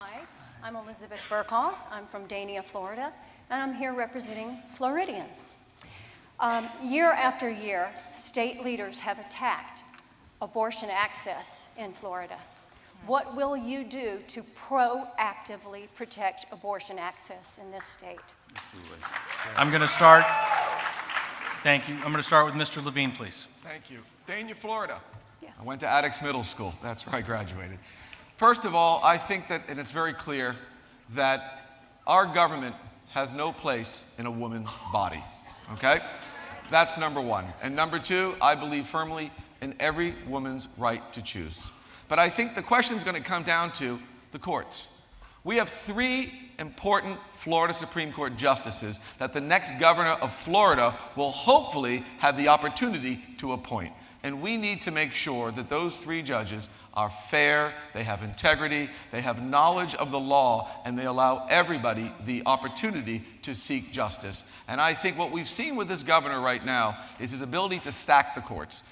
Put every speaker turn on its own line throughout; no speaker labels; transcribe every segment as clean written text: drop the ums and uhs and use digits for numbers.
Hi, I'm Elizabeth Burkall. I'm from Dania, Florida, and I'm here representing Floridians. Year after year, state leaders have attacked abortion access in Florida. What will you do to proactively protect abortion access in this state?
Absolutely. I'm going to start. Thank you. I'm going to start with Mr. Levine, please.
Thank you. Dania, Florida.
Yes.
I went to Addicks Middle School. That's where I graduated. First of all, I think that, and it's very clear, that our government has no place in a woman's body, okay? That's number one. And number two, I believe firmly in every woman's right to choose. But I think the question is going to come down to the courts. We have three important Florida Supreme Court justices that the next governor of Florida will hopefully have the opportunity to appoint. And we need to make sure that those three judges are fair, they have integrity, they have knowledge of the law, and they allow everybody the opportunity to seek justice. And I think what we've seen with this governor right now is his ability to stack the courts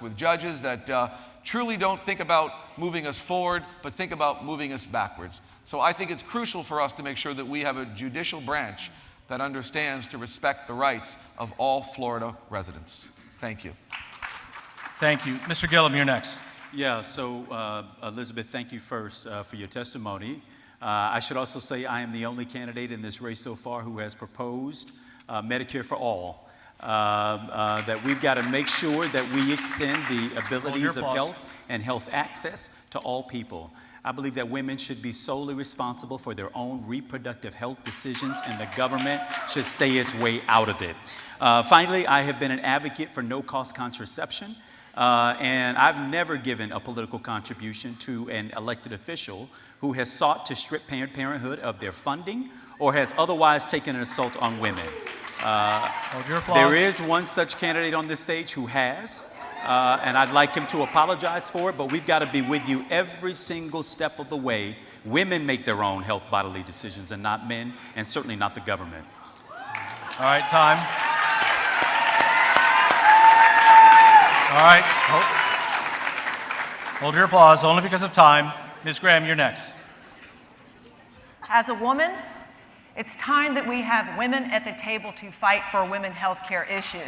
with judges that truly don't think about moving us forward, but think about moving us backwards. So I think it's crucial for us to make sure that we have a judicial branch that understands to respect the rights of all Florida residents. Thank you.
Thank you. Mr. Gillum, you're next.
Yeah, so Elizabeth, thank you first for your testimony. I should also say I am the only candidate in this race so far who has proposed Medicare for all. That we've got to make sure that we extend the abilities of health and health access to all people. I believe that women should be solely responsible for their own reproductive health decisions, and the government should stay its way out of it. Finally, I have been an advocate for no-cost contraception. And I've never given a political contribution to an elected official who has sought to strip Planned Parenthood of their funding or has otherwise taken an assault on women. There is one such candidate on this stage who has, and I'd like him to apologize for it, but we've got to be with you every single step of the way. Women make their own health bodily decisions and not men, and certainly not the government.
All right, time. All right. Hold your applause, only because of time. Ms. Graham, you're next.
As a woman, it's time that we have women at the table to fight for women health care issues.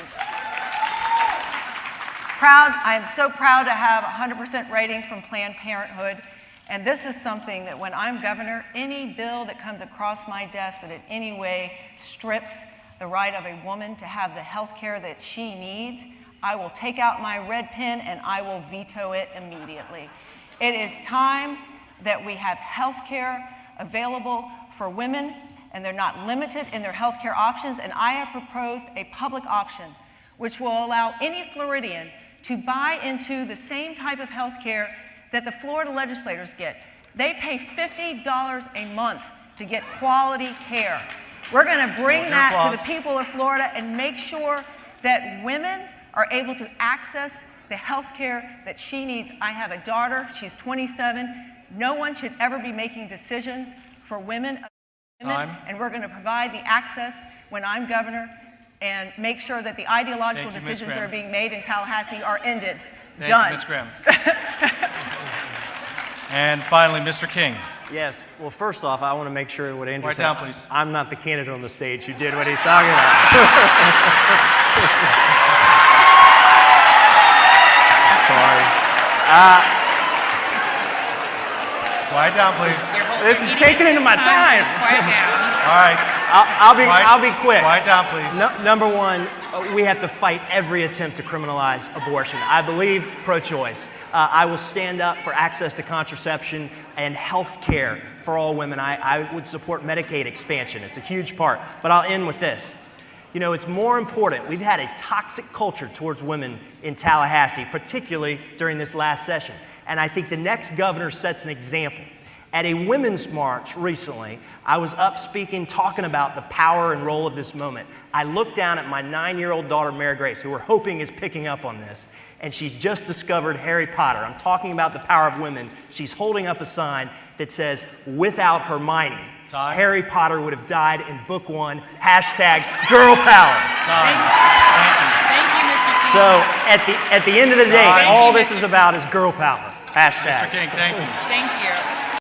I am so proud to have a 100% rating from Planned Parenthood, and this is something that when I'm governor, any bill that comes across my desk that in any way strips the right of a woman to have the health care that she needs, I will take out my red pen and I will veto it immediately. It is time that we have health care available for women, and they're not limited in their health care options, and I have proposed a public option which will allow any Floridian to buy into the same type of health care that the Florida legislators get. They pay $50 a month to get quality care. We're going to bring that to the people of Florida and make sure that women are able to access the health care that she needs. I have a daughter, she's 27. No one should ever be making decisions for women. And we're going to provide the access when I'm governor and make sure that the ideological decisions that are being made in Tallahassee are ended. Done.
Thank you, Ms. Graham. And finally, Mr. King.
Yes. Well, first off, I want to make sure what Andrew said.
Down, please.
I'm not the candidate on the stage who did what he's talking about. Sorry.
Quiet down, please.
This is taking into my time.
Quiet down.
All right.
I'll be quick.
Quiet down, please.
Number one, we have to fight every attempt to criminalize abortion. I believe pro-choice. I will stand up for access to contraception and health care for all women. I would support Medicaid expansion. It's a huge part. But I'll end with this. You know, it's more important. We've had a toxic culture towards women in Tallahassee, particularly during this last session. And I think the next governor sets an example. At a women's march recently, I was up speaking, talking about the power and role of this moment. I looked down at my 9-year-old daughter, Mary Grace, who we're hoping is picking up on this, and she's just discovered Harry Potter. I'm talking about the power of women. She's holding up a sign that says, "Without Hermione, Harry Potter would have died in book 1, #girl power."
Thank you.
Thank you, Mr. King.
So at the end of the day, all this is about is girl power. #.
Mr. King, thank you.
Thank you.